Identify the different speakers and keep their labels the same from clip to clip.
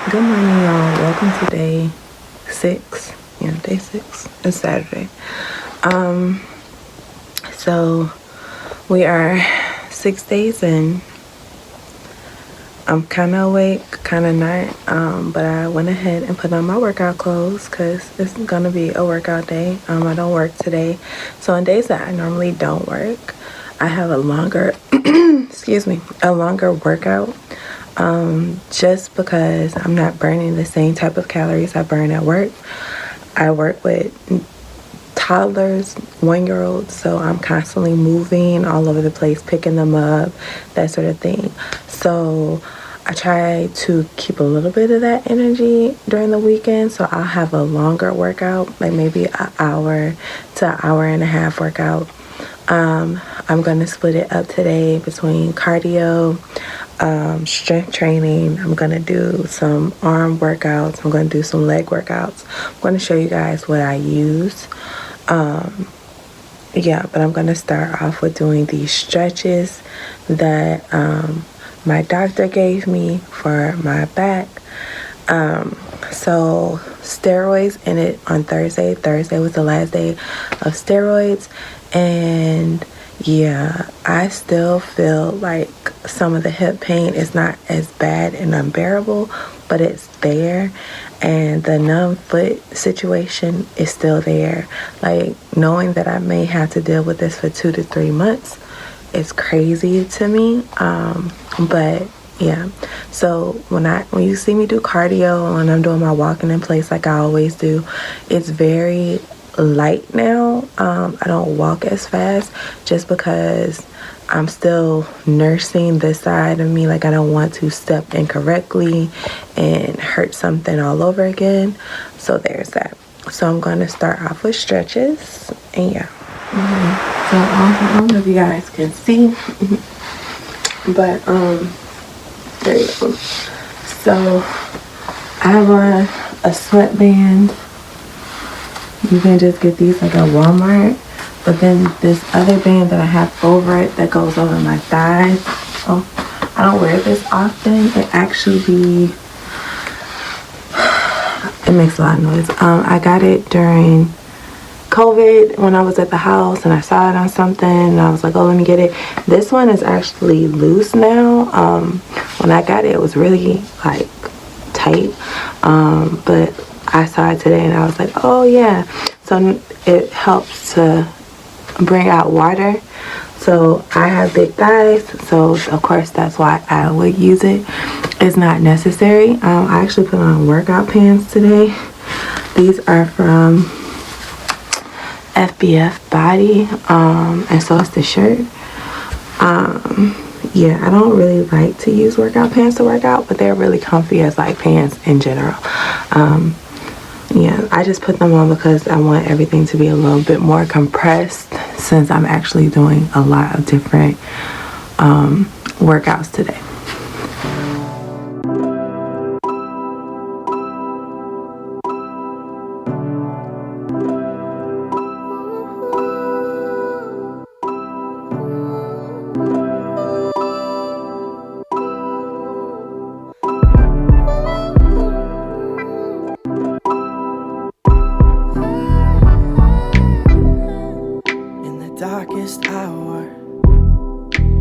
Speaker 1: Good morning, y'all. Welcome to day 6. Yeah, day 6. It's Saturday. So we are 6 days in. I'm kind of awake, kind of not. But I went ahead and put on my workout clothes because it's gonna be a workout day. I don't work today, so on days that I normally don't work, I have a longer, a longer workout. Just because I'm not burning the same type of calories I burn at work. I work with toddlers, 1-year-olds, so I'm constantly moving all over the place, picking them up, that sort of thing. So I try to keep a little bit of that energy during the weekend, so I'll have a longer workout, like maybe an hour to an hour and a half workout. I'm going to split it up today between cardio, strength training. I'm going to do some arm workouts. I'm going to do some leg workouts. I'm going to show you guys what I use. But I'm going to start off with doing these stretches that my doctor gave me for my back. So steroids in it on Thursday. Thursday was the last day of steroids. And yeah, I still feel like some of the hip pain is not as bad and unbearable, but it's there. And the numb foot situation is still there. Like, knowing that I may have to deal with this for 2 to 3 months is crazy to me. But yeah, so when you see me do cardio and I'm doing my walking in place like I always do, it's very light now. I don't walk as fast just because I'm still nursing this side of me. Like, I don't want to step incorrectly and hurt something all over again. So there's that. So I'm going to start off with stretches. And yeah. So I don't know if you guys can see, but there you go. So I have on a sweatband. You can just get these like at Walmart. But then this other band that I have over it that goes over my thighs. Oh, I don't wear this often. It makes a lot of noise. I got it during COVID when I was at the house and I saw it on something and I was like, oh, let me get it. This one is actually loose now. When I got it, it was really like tight. But I saw it today and I was like, oh yeah. So it helps to bring out water. So I have big thighs, so of course that's why I would use it. It's not necessary. I actually put on workout pants today. These are from FBF Body, and so it's the shirt. Yeah, I don't really like to use workout pants to work out, but they're really comfy as like pants in general. Yeah, I just put them on because I want everything to be a little bit more compressed since I'm actually doing a lot of different workouts today.
Speaker 2: Darkest hour,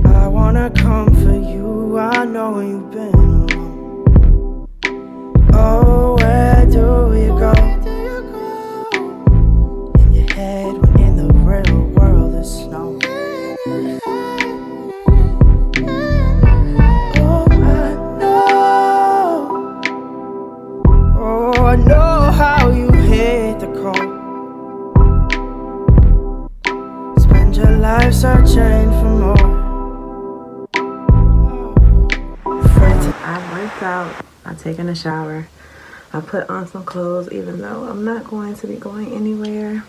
Speaker 2: I wanna comfort you. I know you've been alone. Oh, where do you go? In your head when in the real world there's snow. Oh, I know how you hate the cold. Your life searching for more.
Speaker 1: I worked out. I've taken a shower. I put on some clothes even though I'm not going to be going anywhere.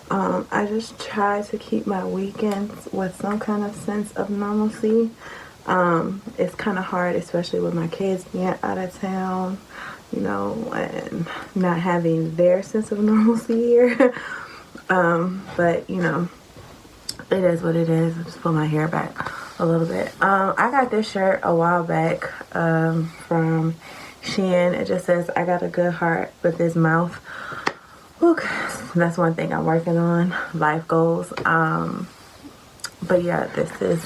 Speaker 1: I just try to keep my weekends with some kind of sense of normalcy. It's kind of hard, especially with my kids being out of town, and not having their sense of normalcy here. But it is what it is. I just put my hair back a little bit. I got this shirt a while back from Shein. It just says, I got a good heart with this mouth. Okay. That's one thing I'm working on. Life goals. But yeah, this is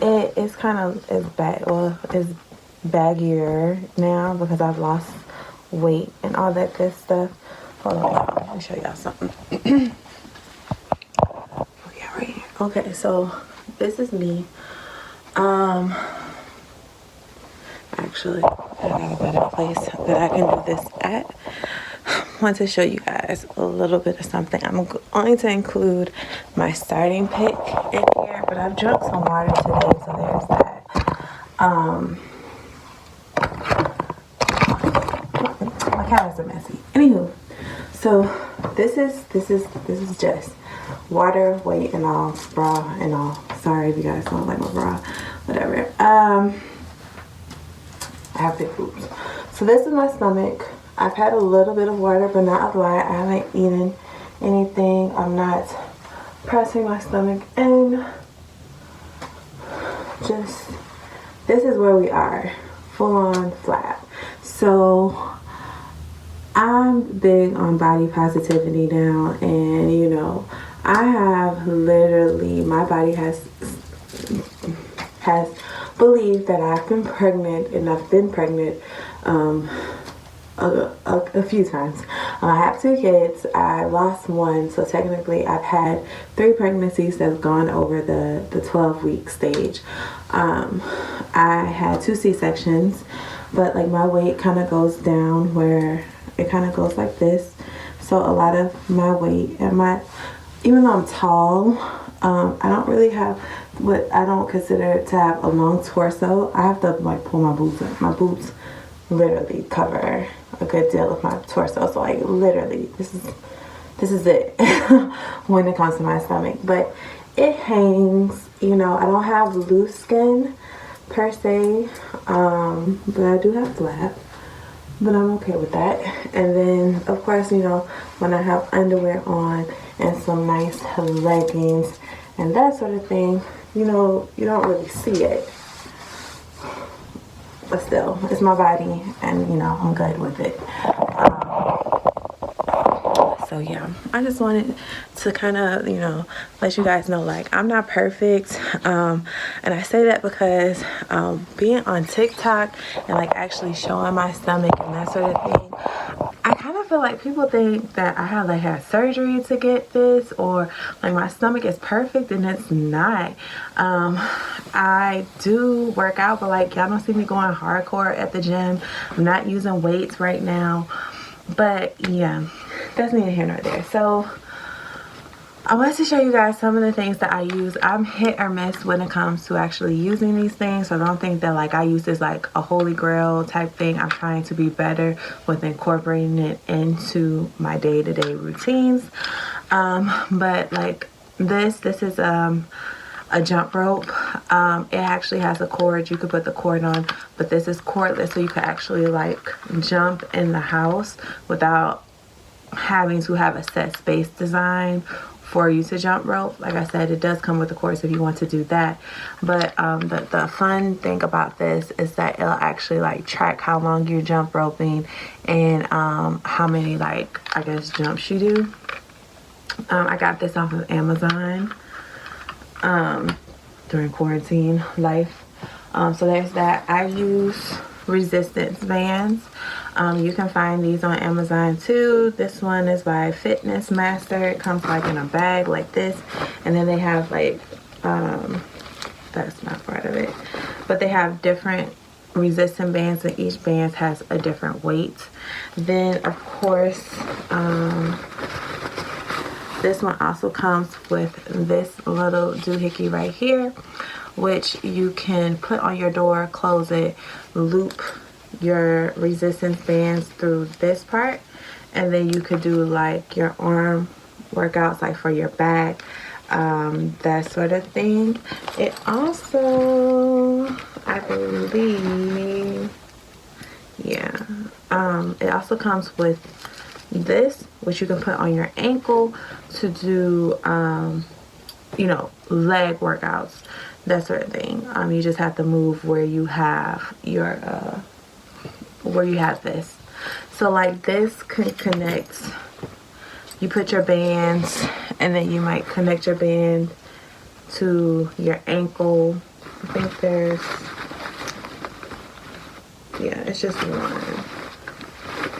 Speaker 1: it. It's kind of it's baggier now because I've lost weight and all that good stuff. Hold on, let me show y'all something. Okay, right here. Okay, so this is me. Actually, I got a better place that I can do this at. I want to show you guys a little bit of something. I'm going to include my starting pick in here, but I've drunk some water today, so there's that. My cabinets are messy. Anywho, so this is Jess. Water, weight, and all, bra, and all. Sorry if you guys don't like my bra. Whatever. I have big boobs. So this is my stomach. I've had a little bit of water, but not a lot. I haven't eaten anything. I'm not pressing my stomach in. Just, this is where we are. Full on flat. So I'm big on body positivity now, and you know, I have literally, my body has believed that I've been pregnant, and I've been pregnant a few times. I have 2 kids. I lost one, so technically I've had 3 pregnancies that's gone over the 12-week stage. I had 2 C-sections, but like my weight kind of goes down where it kind of goes like this. So a lot of my weight and even though I'm tall, I don't really have what I don't consider to have a long torso. I have to like pull my boobs up. My boobs literally cover a good deal of my torso. So like literally, this is it when it comes to my stomach. But it hangs. You know, I don't have loose skin per se, but I do have flap. But I'm okay with that. And then, of course, you know, when I have underwear on and some nice leggings and that sort of thing, you know, you don't really see it. But still, it's my body, and, you know, I'm good with it. So, yeah, I just wanted to kind of, you know, let you guys know, like, I'm not perfect. And I say that because being on TikTok and, like, actually showing my stomach and that sort of thing, I kind of feel like people think that I have, like, had surgery to get this, or, like, my stomach is perfect, and it's not. I do work out, but, like, y'all don't see me going hardcore at the gym. I'm not using weights right now. But, yeah, that's neither here nor there. So, I wanted to show you guys some of the things that I use. I'm hit or miss when it comes to actually using these things. So don't think that like I use this like a holy grail type thing. I'm trying to be better with incorporating it into my day-to-day routines. But like this is a jump rope. It actually has a cord. You could put the cord on, but this is cordless, so you could actually like jump in the house without having to have a set space design for you to jump rope. Like I said, it does come with a course if you want to do that. But the fun thing about this is that it'll actually like track how long you're jump roping and how many like I guess jumps you do. I got this off of Amazon during quarantine life. So there's that. I use resistance bands. You can find these on Amazon too. This one is by Fitness Master. It comes like in a bag like this, and then they have like that's not part of it, but they have different resistant bands, and each band has a different weight. Then of course this one also comes with this little doohickey right here, which you can put on your door, close it, loop your resistance bands through this part, and then you could do like your arm workouts like for your back, that sort of thing. It also, I believe, yeah, it also comes with this, which you can put on your ankle to do you know, leg workouts, that sort of thing. You just have to move where you have your where you have this. So like this can connect, you put your bands and then you might connect your band to your ankle. I think there's, yeah, it's just one.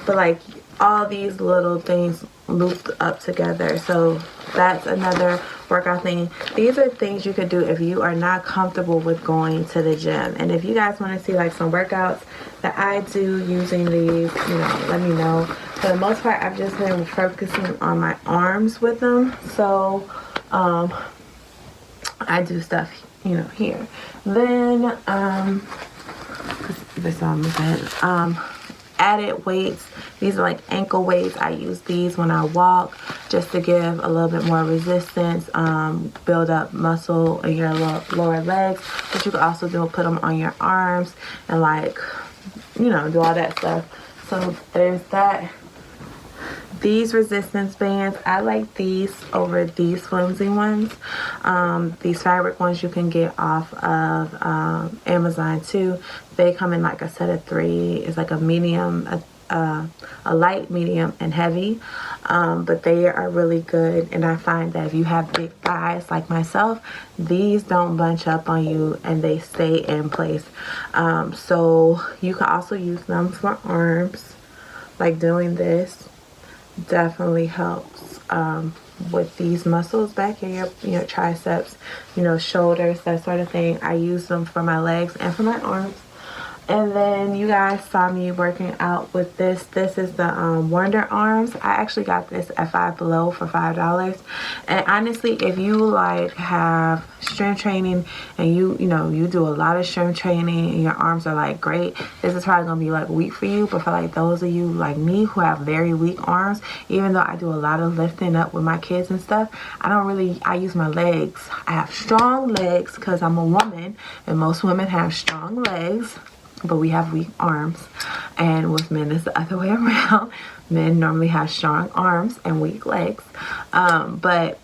Speaker 1: But like all these little things looped up together. So that's another workout thing. These are things you could do if you are not comfortable with going to the gym. And if you guys want to see like some workouts that I do using these, you know, let me know. For the most part, I've just been focusing on my arms with them. So I do stuff, you know, here. Then this added weights. These are like ankle weights. I use these when I walk just to give a little bit more resistance, build up muscle in your lower legs. But you can also put them on your arms and like, you know, do all that stuff. So there's that. These resistance bands, I like these over these flimsy ones. These fabric ones you can get off of Amazon too. They come in like a set of 3. It's like a medium, a light, medium, and heavy. But they are really good. And I find that if you have big thighs like myself, these don't bunch up on you and they stay in place. So you can also use them for arms, like doing this. Definitely helps with these muscles back in your triceps, you know, shoulders, that sort of thing. I use them for my legs and for my arms. And then you guys saw me working out with this. This is the Wonder Arms. I actually got this at Five Below for $5. And honestly, if you like have strength training and you know, you do a lot of strength training and your arms are like great, this is probably gonna be like weak for you. But for like those of you like me who have very weak arms, even though I do a lot of lifting up with my kids and stuff, I use my legs. I have strong legs because I'm a woman and most women have strong legs. But we have weak arms, and with men it's the other way around. Men normally have strong arms and weak legs. But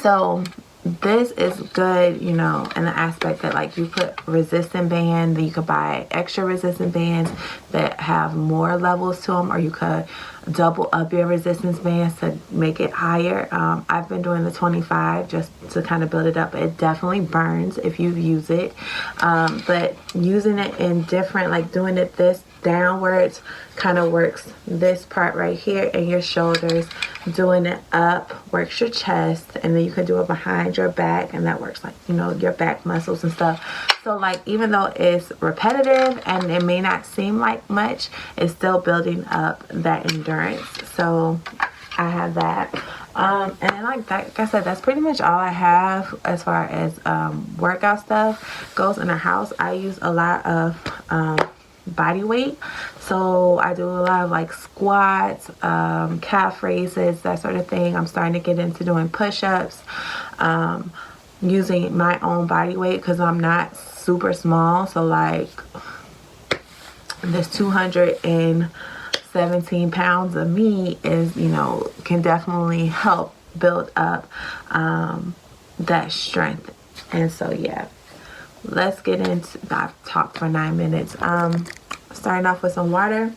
Speaker 1: so this is good, you know, in the aspect that like you put resistant band, then you could buy extra resistant bands that have more levels to them, or you could double up your resistance bands to make it higher. I've been doing the 25 just to kind of build it up. It definitely burns if you use it, but using it in different, like doing it this downwards kind of works this part right here in your shoulders. Doing it up works your chest, and then you can do it behind your back, and that works like, you know, your back muscles and stuff. So like even though it's repetitive and it may not seem like much, it's still building up that endurance. So I have that. And then like I said, that's pretty much all I have as far as workout stuff goes in the house. I use a lot of body weight. So I do a lot of like squats, calf raises, that sort of thing. I'm starting to get into doing push-ups, using my own body weight because I'm not super small. So like this 217 pounds of me is, you know, can definitely help build up that strength. And so yeah, let's get into, I've talked for 9 minutes. Starting off with some water.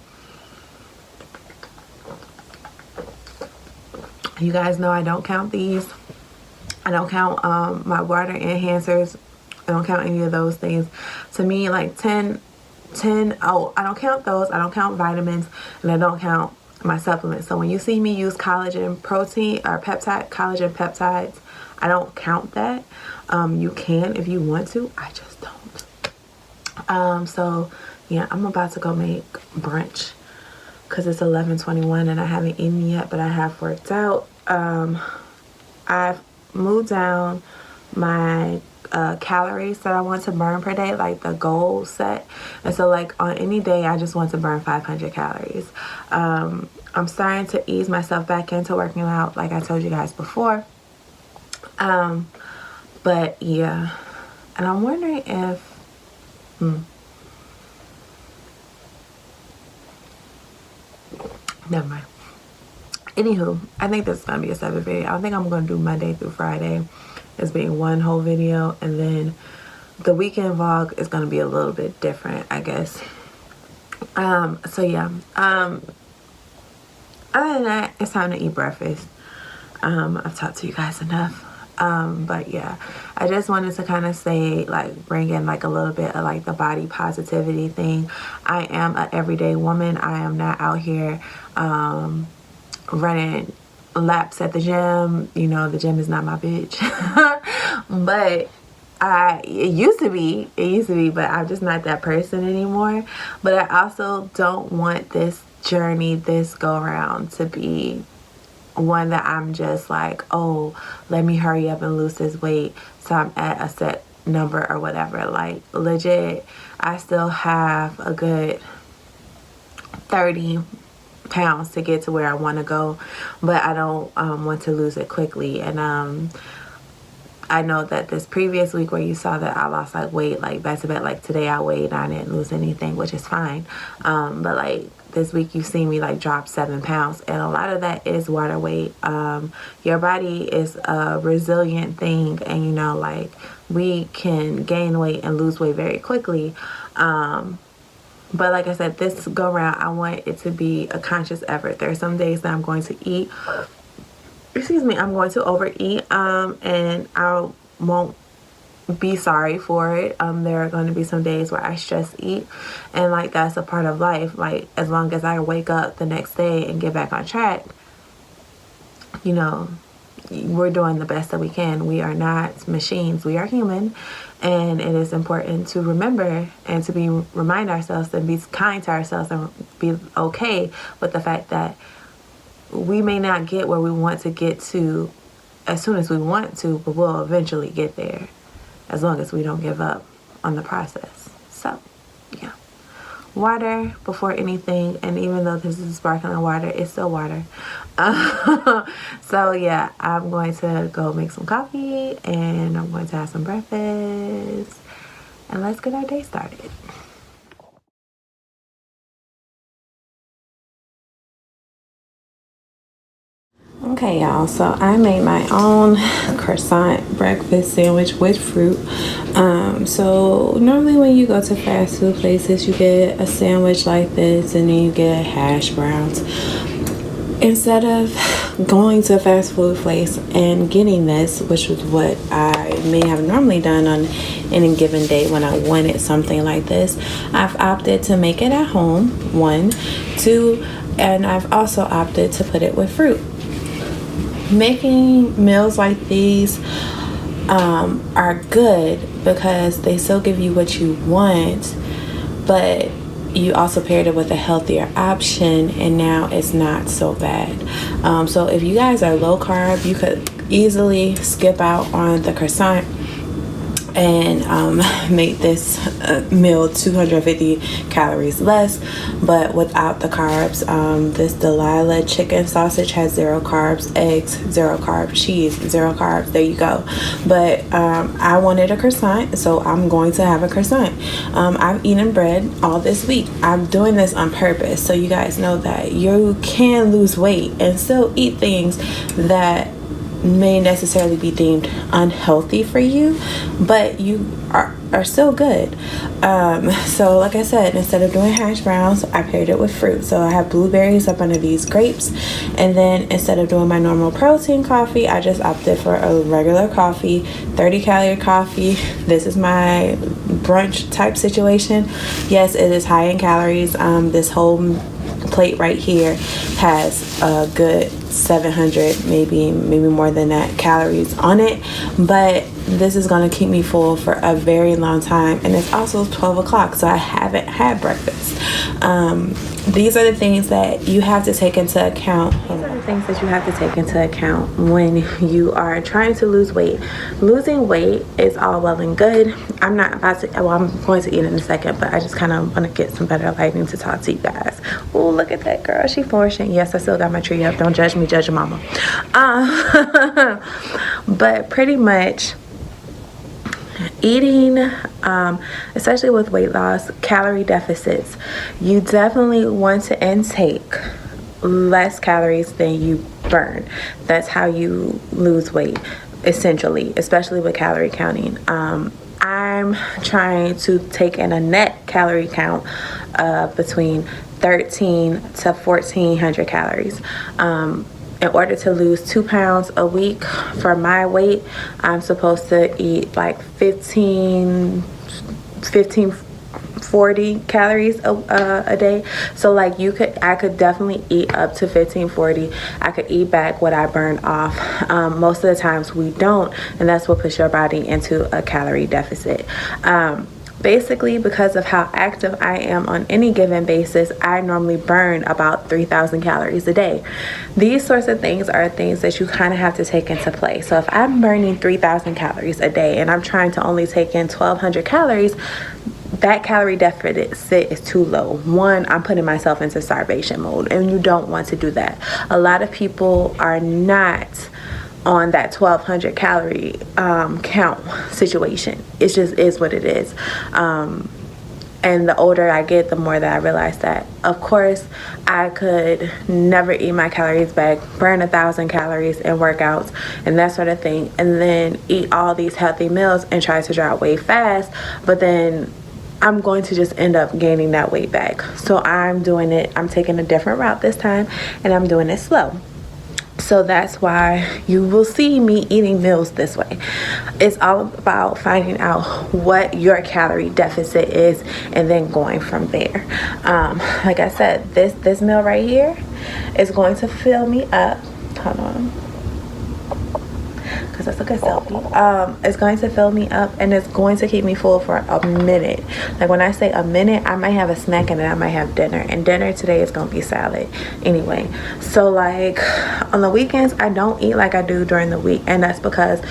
Speaker 1: You guys know I don't count these. I don't count my water enhancers. I don't count any of those things. To me, like 10, oh, I don't count those. I don't count vitamins, and I don't count my supplements. So when you see me use collagen protein or collagen peptides, I don't count that. You can if you want to. I just don't. So yeah, I'm about to go make brunch because it's 11:21 and I haven't eaten yet, but I have worked out. I've moved down my calories that I want to burn per day, like the goal set. And so like on any day, I just want to burn 500 calories. I'm starting to ease myself back into working out, like I told you guys before. But yeah, and I'm wondering if, never mind. Anywho, I think this is going to be a 7 video. I think I'm going to do Monday through Friday as being one whole video. And then the weekend vlog is going to be a little bit different, I guess. So yeah, other than that, it's time to eat breakfast. I've talked to you guys enough. But yeah, I just wanted to kind of say, like, bring in like a little bit of like the body positivity thing. I am an everyday woman. I am not out here running laps at the gym. You know, the gym is not my bitch. But it used to be, but I'm just not that person anymore. But I also don't want this journey, this go around, to be one that I'm just like, oh, let me hurry up and lose this weight so I'm at a set number or whatever. Like, legit, I still have a good 30 pounds to get to where I want to go, but I don't want to lose it quickly. And I know that this previous week where you saw that I lost like weight, like back to back, like today I weighed, I didn't lose anything, which is fine. But like this week you see me like drop 7 pounds, and a lot of that is water weight. Your body is a resilient thing, and you know, like, we can gain weight and lose weight very quickly. But like I said, this go round, I want it to be a conscious effort. There are some days that I'm going to eat, I'm going to overeat, and I won't be sorry for it. There are going to be some days where I stress eat, and like, that's a part of life. Like, as long as I wake up the next day and get back on track, you know, we're doing the best that we can. We are not machines, we are human. And it is important to remember and to remind ourselves and be kind to ourselves and be okay with the fact that we may not get where we want to get to as soon as we want to, but we'll eventually get there, as long as we don't give up on the process. So, yeah. Water before anything, and even though this is sparkling water, it's still water. So, yeah, I'm going to go make some coffee, and I'm going to have some breakfast, and let's get our day started. Okay, y'all, so I made my own croissant breakfast sandwich with fruit. So normally when you go to fast food places, you get a sandwich like this, and then you get hash browns. Instead of going to a fast food place and getting this, which was what I may have normally done on any given day when I wanted something like this, I've opted to make it at home, 1, 2, and I've also opted to put it with fruit. Making meals like these are good because they still give you what you want, but you also paired it with a healthier option, and now it's not so bad. So if you guys are low carb, you could easily skip out on the croissant and make this meal 250 calories less, but without the carbs. This Delilah chicken sausage has 0 carbs, eggs 0 carbs, cheese 0 carbs. There you go. But I wanted a croissant, so I'm going to have a croissant. I've eaten bread all this week. I'm doing this on purpose so you guys know that you can lose weight and still eat things that may necessarily be deemed unhealthy for you, but you are still good. So like I said, instead of doing hash browns, I paired it with fruit. So I have blueberries up under these grapes, and then instead of doing my normal protein coffee, I just opted for a regular coffee, 30 calorie coffee. This is my brunch type situation. Yes, it is high in calories. This whole plate right here has a good 700, maybe more than that, calories on it, but this is going to keep me full for a very long time. And it's also 12 o'clock, so I haven't had breakfast. These are the things that you have to take into account. When you are trying to lose weight. Losing weight is all well and good. I'm going to eat in a second, but I just kind of want to get some better lighting to talk to you guys. Oh, look at that girl. She flourishing. Yes, I still got my tree up. Don't judge me, judge your mama. But pretty much, eating, especially with weight loss, calorie deficits, you definitely want to intake less calories than you burn. That's how you lose weight, essentially, especially with calorie counting. I'm trying to take in a net calorie count of between 13 to 1400 calories. In order to lose 2 pounds a week for my weight, I'm supposed to eat like 1540 calories a day. So like I could definitely eat up to 1540. I could eat back what I burn off. Most of the times we don't, and that's what puts your body into a calorie deficit. Basically, because of how active I am on any given basis, I normally burn about 3,000 calories a day. These sorts of things are things that you kind of have to take into play. So if I'm burning 3,000 calories a day and I'm trying to only take in 1,200 calories, that calorie deficit is too low. One, I'm putting myself into starvation mode, and you don't want to do that. A lot of people are not on that 1,200 calorie count situation. It just is what it is. And the older I get, the more that I realize that, of course, I could never eat my calories back, burn 1,000 calories in workouts and that sort of thing, and then eat all these healthy meals and try to drop weight fast, but then I'm going to just end up gaining that weight back. So I'm taking a different route this time, and I'm doing it slow. So that's why you will see me eating meals this way. It's all about finding out what your calorie deficit is and then going from there. Like I said, this meal right here is going to fill me up. Hold on, because that's a good selfie. It's going to fill me up, and it's going to keep me full for a minute. Like when I say a minute, I might have a snack and then I might have dinner, and dinner today is going to be salad anyway. So like on the weekends, I don't eat like I do during the week, and that's because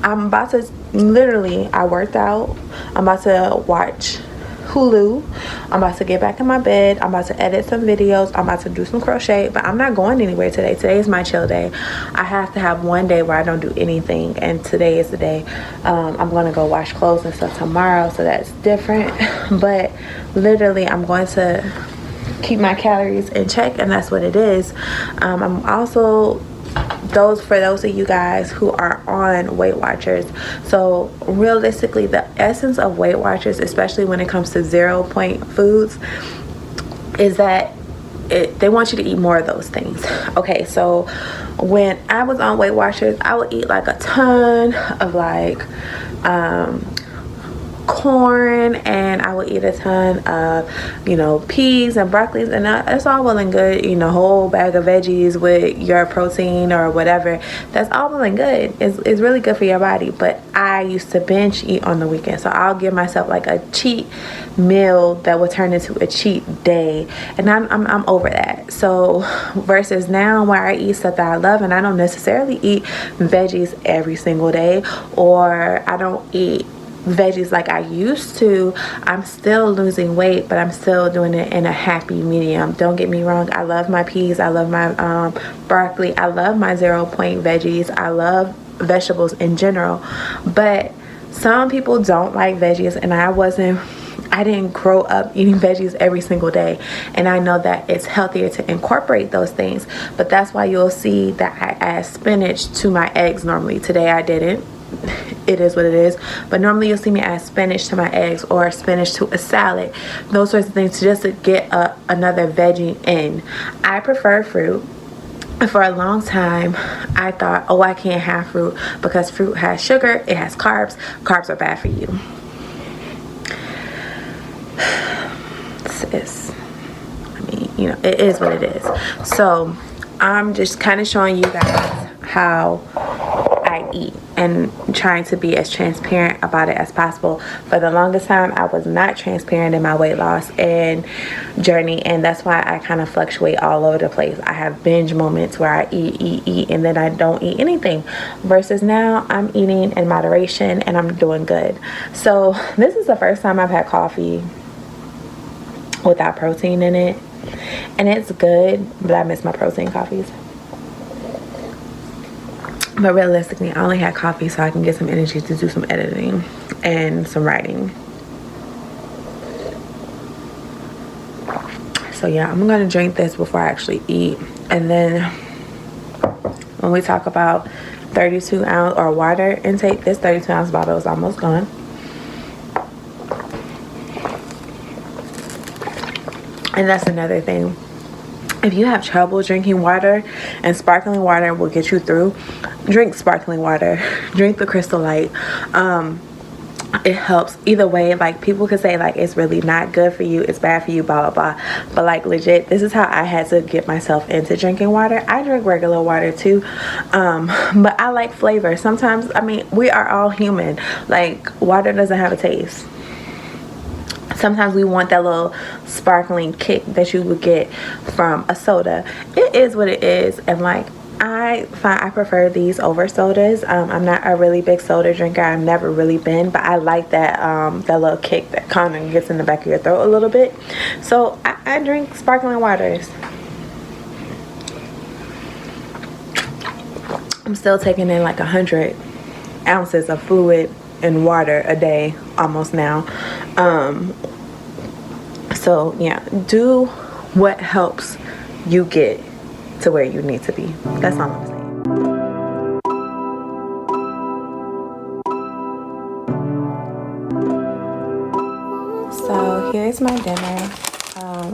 Speaker 1: I'm about to I worked out, I'm about to watch Hulu, I'm about to get back in my bed, I'm about to edit some videos, I'm about to do some crochet, but I'm not going anywhere today. Today is my chill day. I have to have one day where I don't do anything, and today is the day. I'm going to go wash clothes and stuff tomorrow, so that's different. But literally, I'm going to keep my calories in check, and that's what it is. I'm also for those of you guys who are on Weight Watchers. So realistically, the essence of Weight Watchers, especially when it comes to 0 point foods, is that they want you to eat more of those things. Okay, so when I was on Weight Watchers, I would eat like a ton of like corn, and I would eat a ton of peas and broccoli, and that's all well and good. Whole bag of veggies with your protein or whatever, that's all well and good. It's really good for your body. But I used to binge eat on the weekend, so I'll give myself like a cheat meal that would turn into a cheat day, and I'm over that. So versus now, where I eat stuff that I love, and I don't necessarily eat veggies every single day, or I don't eat veggies like I used to, I'm still losing weight, but I'm still doing it in a happy medium. Don't get me wrong, I love my peas, I love my broccoli, I love my 0 point veggies, I love vegetables in general. But some people don't like veggies, and I didn't grow up eating veggies every single day, and I know that it's healthier to incorporate those things. But that's why you'll see that I add spinach to my eggs normally. Today I didn't. It is what it is. But normally you'll see me add spinach to my eggs, or spinach to a salad, those sorts of things, just to get another veggie in. I prefer fruit. For a long time, I thought, oh, I can't have fruit because fruit has sugar, it has carbs. Carbs are bad for you. It is what it is. So I'm just kind of showing you guys how I eat and trying to be as transparent about it as possible. For the longest time, I was not transparent in my weight loss and journey, and that's why I kind of fluctuate all over the place. I have binge moments where I eat, and then I don't eat anything, versus now I'm eating in moderation and I'm doing good. So this is the first time I've had coffee without protein in it, and it's good, but I miss my protein coffees. But realistically, I only had coffee so I can get some energy to do some editing and some writing. So yeah, I'm gonna drink this before I actually eat. And then when we talk about 32 ounce or water intake, this 32 ounce bottle is almost gone. And that's another thing. If you have trouble drinking water and sparkling water will get you through, drink sparkling water. Drink the Crystal Light. It helps either way. Like, people could say like it's really not good for you, it's bad for you, blah blah blah, but like legit, this is how I had to get myself into drinking water. I drink regular water too, but I like flavor. Sometimes, I mean, we are all human. Like, water doesn't have a taste. Sometimes we want that little sparkling kick that you would get from a soda. It is what it is. And like, I prefer these over sodas. I'm not a really big soda drinker. I've never really been, but I like that that little kick that kind of gets in the back of your throat a little bit. So I drink sparkling waters. I'm still taking in like 100 ounces of fluid and water a day almost now. So yeah, do what helps you get to where you need to be. That's all I'm saying. So here's my dinner.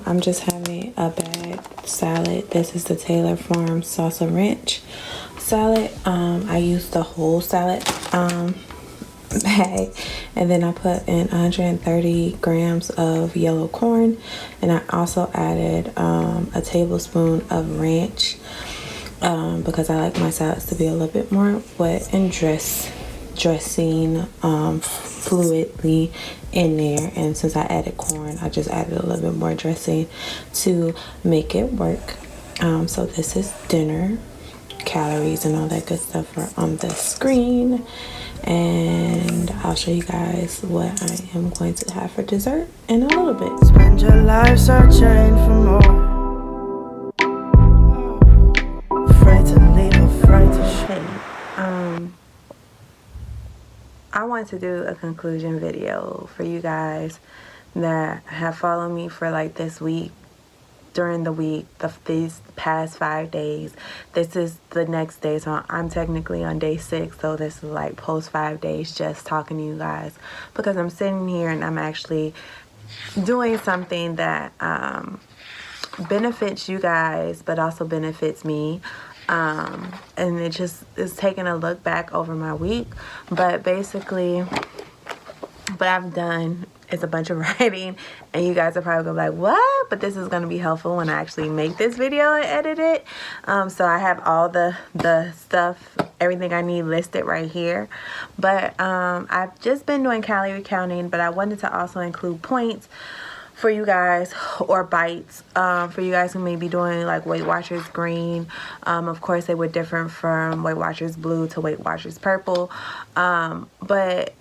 Speaker 1: I'm just having a bag salad. This is the Taylor Farm salsa ranch salad. I used the whole salad bag, and then I put in 130 grams of yellow corn, and I also added a tablespoon of ranch because I like my salads to be a little bit more wet and dressing fluidly in there. And since I added corn, I just added a little bit more dressing to make it work. So this is dinner. Calories and all that good stuff are on the screen, and I'll show you guys what I am going to have for dessert in a little bit.
Speaker 2: Spend your life searching for more. Afraid to leave, afraid to shake.
Speaker 1: I want to do a conclusion video for you guys that have followed me for like this week. During the week, these past 5 days, this is the next day, so I'm technically on day 6, so this is like post 5 days just talking to you guys, because I'm sitting here and I'm actually doing something that benefits you guys but also benefits me, and it just is taking a look back over my week. But basically what I've done is a bunch of writing, and you guys are probably gonna be like, what? But this is gonna be helpful when I actually make this video and edit it. So I have all the stuff, everything I need listed right here. But I've just been doing calorie counting, but I wanted to also include points for you guys, or bites for you guys who may be doing like Weight Watchers green. Of course, they were different from Weight Watchers blue to Weight Watchers purple, but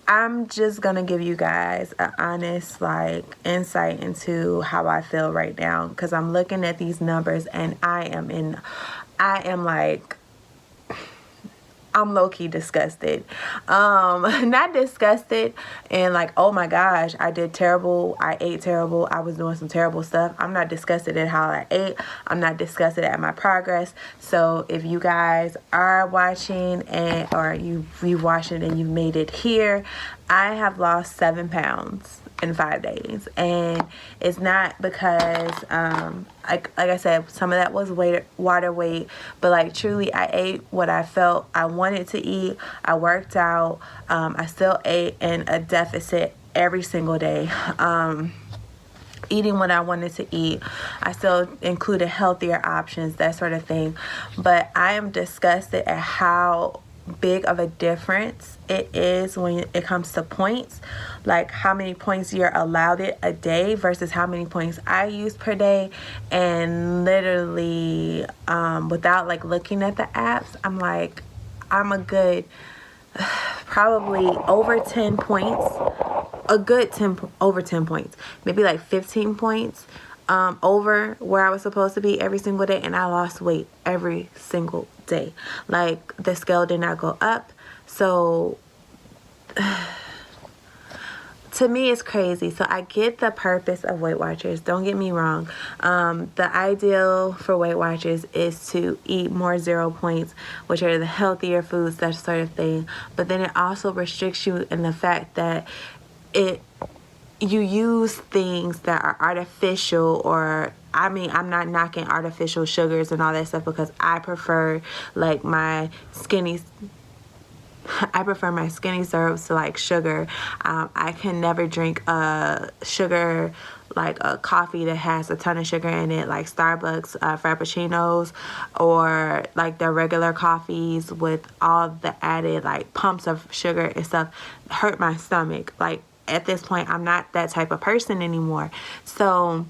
Speaker 1: I'm just gonna give you guys an honest like insight into how I feel right now, because I'm looking at these numbers and I'm low-key disgusted. Not disgusted and like, oh my gosh, I did terrible, I ate terrible, I was doing some terrible stuff. I'm not disgusted at how I ate. I'm not disgusted at my progress. So if you guys are watching or you've watched it and you've made it here, I have lost 7 pounds in 5 days, and it's not because like I said, some of that was water weight, but like truly I ate what I felt I wanted to eat. I worked out. I still ate in a deficit every single day, eating what I wanted to eat. I still included healthier options, that sort of thing, but I am disgusted at how big of a difference it is when it comes to points, like how many points you're allowed it a day versus how many points I use per day. And literally without like looking at the apps, I'm like, I'm a good probably over 10 points, over 10 points, maybe like 15 points over where I was supposed to be every single day, and I lost weight every single day. Like, the scale did not go up. So to me, it's crazy. So I get the purpose of Weight Watchers, don't get me wrong. The ideal for Weight Watchers is to eat more 0 points, which are the healthier foods, that sort of thing. But then it also restricts you in the fact that it you use things that are artificial, or I mean, I'm not knocking artificial sugars and all that stuff, because I prefer like my skinny syrups to like sugar. I can never drink sugar, like a coffee that has a ton of sugar in it, like Starbucks frappuccinos, or like the regular coffees with all the added like pumps of sugar and stuff. Hurt my stomach. Like, at this point, I'm not that type of person anymore. So,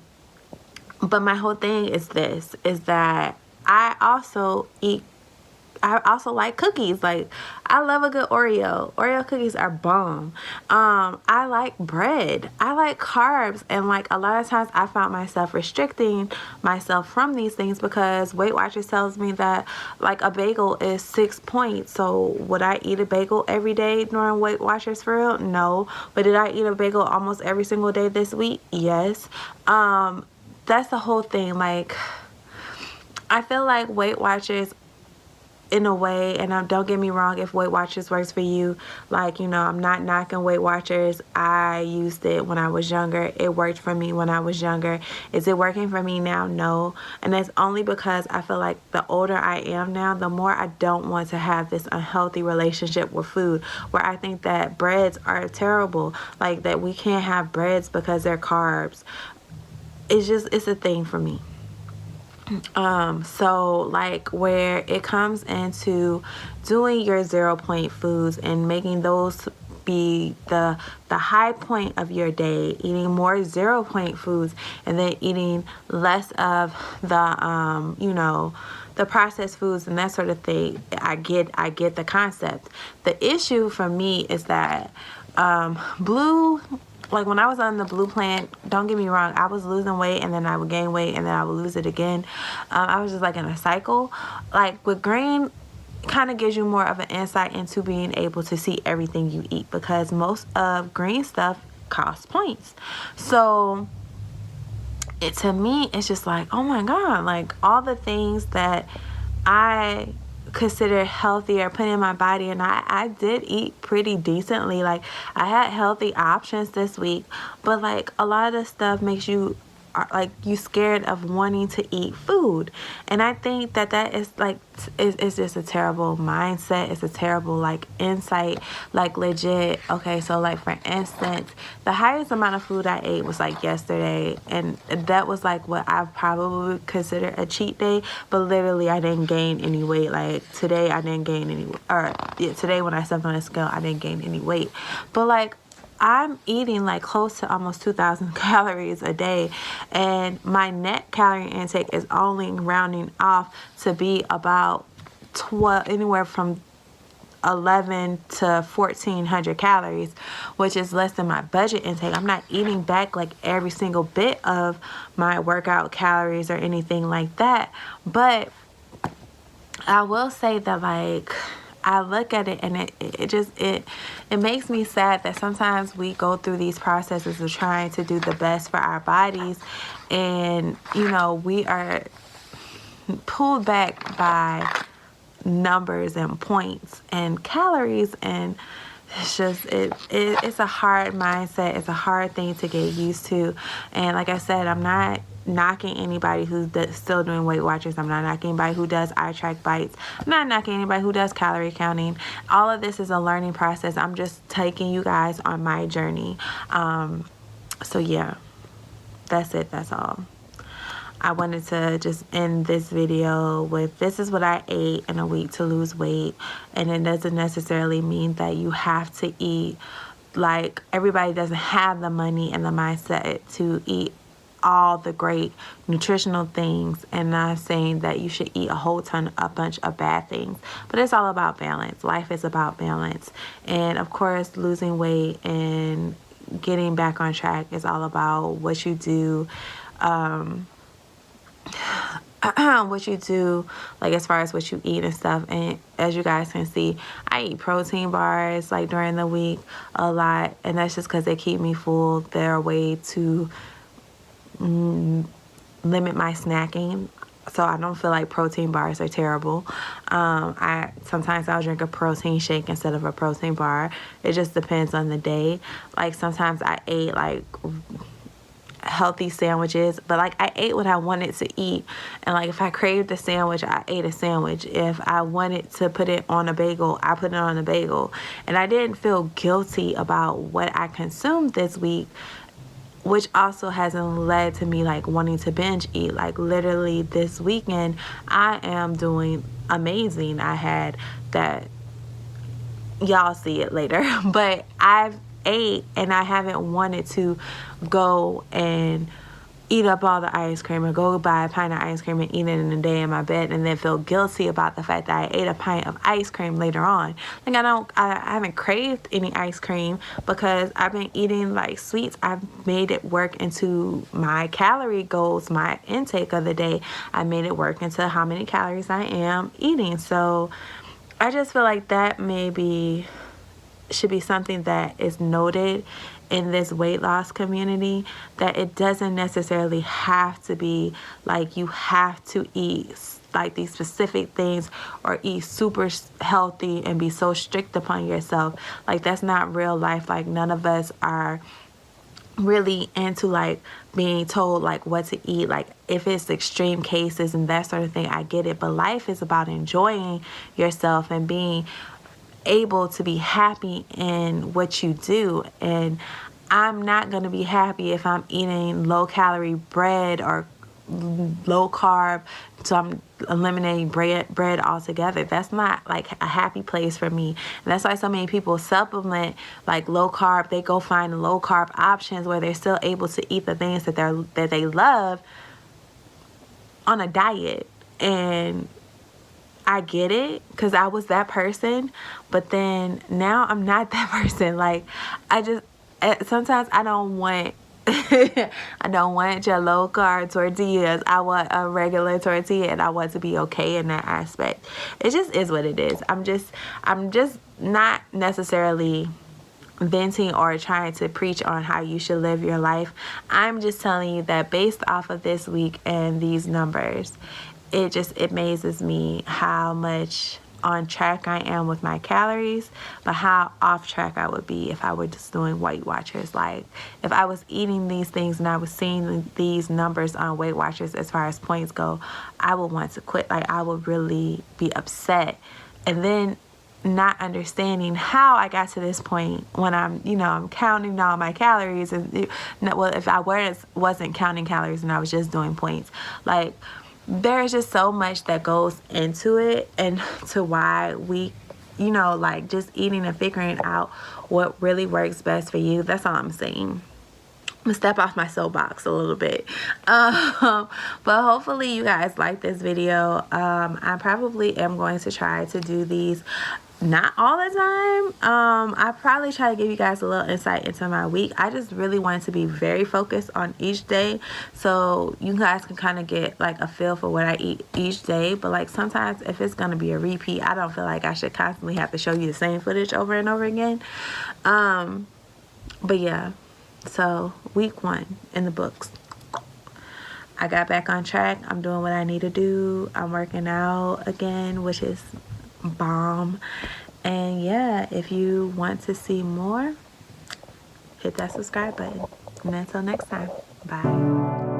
Speaker 1: but my whole thing is that I also like cookies. Like, I love a good Oreo. Oreo cookies are bomb. I like bread. I like carbs. And like, a lot of times I found myself restricting myself from these things, because Weight Watchers tells me that like a bagel is 6 points. So would I eat a bagel every day during Weight Watchers for real? No. But did I eat a bagel almost every single day this week? Yes. That's the whole thing. Like, I feel like Weight Watchers, in a way, and don't get me wrong, if Weight Watchers works for you, like, you know, I'm not knocking Weight Watchers. I used it when I was younger. It worked for me when I was younger. Is it working for me now? No. And that's only because I feel like the older I am now, the more I don't want to have this unhealthy relationship with food, where I think that breads are terrible, like that we can't have breads because they're carbs. It's a thing for me. So like, where it comes into doing your 0 point foods and making those be the high point of your day, eating more 0 point foods, and then eating less of the you know, the processed foods and that sort of thing. I get the concept. The issue for me is that like when I was on the blue plan, don't get me wrong, I was losing weight and then I would gain weight and then I would lose it again. I was just like in a cycle. Like with green, kind of gives you more of an insight into being able to see everything you eat, because most of green stuff costs points. So to me, it's just like, oh my God, like all the things that I consider healthy or put in my body, and I did eat pretty decently. Like, I had healthy options this week, but like a lot of the stuff makes you like you scared of wanting to eat food. And I think that is like it's just a terrible mindset. It's a terrible like insight, like legit. Okay, so like for instance, the highest amount of food I ate was like yesterday, and that was like what I probably would consider a cheat day, but literally I didn't gain any weight. Like today I didn't gain any, today when I stepped on the scale I didn't gain any weight. But like, I'm eating like close to almost 2,000 calories a day, and my net calorie intake is only rounding off to be about 12, anywhere from 11 to 1,400 calories, which is less than my budget intake. I'm not eating back like every single bit of my workout calories or anything like that, but I will say that like, I look at it and it makes me sad that sometimes we go through these processes of trying to do the best for our bodies, and you know, we are pulled back by numbers and points and calories, and it's just it's a hard mindset. It's a hard thing to get used to. And like I said, I'm not knocking anybody who's still doing Weight Watchers. I'm not knocking anybody who does ITRACKBITES. I'm not knocking anybody who does calorie counting. All of this is a learning process. I'm just taking you guys on my journey. So yeah, that's it. That's all. I wanted to just end this video with, this is what I ate in a week to lose weight. And it doesn't necessarily mean that you have to eat, like, everybody doesn't have the money and the mindset to eat all the great nutritional things, and not saying that you should eat a bunch of bad things, but it's all about balance. Life is about balance, and of course losing weight and getting back on track is all about what you do, what you do, like as far as what you eat and stuff. And as you guys can see, I eat protein bars like during the week a lot, and that's just because they keep me full. They're a way to limit my snacking. so I don't feel like protein bars are terrible. Sometimes I'll drink a protein shake instead of a protein bar. It just depends on the day. Like sometimes I ate like healthy sandwiches, but like I ate what I wanted to eat, and like if I craved a sandwich, I ate a sandwich. If I wanted to put it on a bagel, I put it on a bagel, and I didn't feel guilty about what I consumed this week, which also hasn't led to me like wanting to binge eat. Like literally this weekend I am doing amazing. I had that, y'all see it later, but I've ate and I haven't wanted to go and eat up all the ice cream or go buy a pint of ice cream and eat it in a day in my bed and then feel guilty about the fact that I ate a pint of ice cream later on. Like I haven't craved any ice cream because I've been eating like sweets. I've made it work into my calorie goals, my intake of the day. I made it work into how many calories I am eating. So I just feel like that maybe should be something that is noted in this weight loss community, that it doesn't necessarily have to be like you have to eat like these specific things or eat super healthy and be so strict upon yourself. Like that's not real life. Like none of us are really into like being told like what to eat. Like if it's extreme cases and that sort of thing, I get it, but life is about enjoying yourself and being able to be happy in what you do. And I'm not going to be happy if I'm eating low calorie bread or low carb, so I'm eliminating bread altogether. That's not like a happy place for me. And that's why so many people supplement like low carb. They go find low carb options where they're still able to eat the things that they love on a diet. And I get it because I was that person, but then now I'm not that person. Like sometimes I don't want I don't want your low carb tortillas. I want a regular tortilla, and I want to be okay in that aspect. It just is what it is. I'm just not necessarily venting or trying to preach on how you should live your life. I'm just telling you that based off of this week and these numbers, it just amazes me how much on track I am with my calories, but how off track I would be if I were just doing Weight Watchers. Like if I was eating these things and I was seeing these numbers on Weight Watchers as far as points go, I would want to quit. Like I would really be upset. And then not understanding how I got to this point when I'm counting all my calories, and well, if I wasn't counting calories and I was just doing points, like there's just so much that goes into it, and to why we, like just eating and figuring out what really works best for you. That's all I'm saying. I'm gonna step off my soapbox a little bit. But hopefully you guys like this video. I probably am going to try to do these not all the time. I probably try to give you guys a little insight into my week. I just really wanted to be very focused on each day, so you guys can kind of get like a feel for what I eat each day. But like sometimes if it's gonna be a repeat, I don't feel like I should constantly have to show you the same footage over and over again. But yeah, so week 1 in the books. I got back on track. I'm doing what I need to do. I'm working out again, which is bomb. And yeah, if you want to see more, hit that subscribe button. And until next time, bye.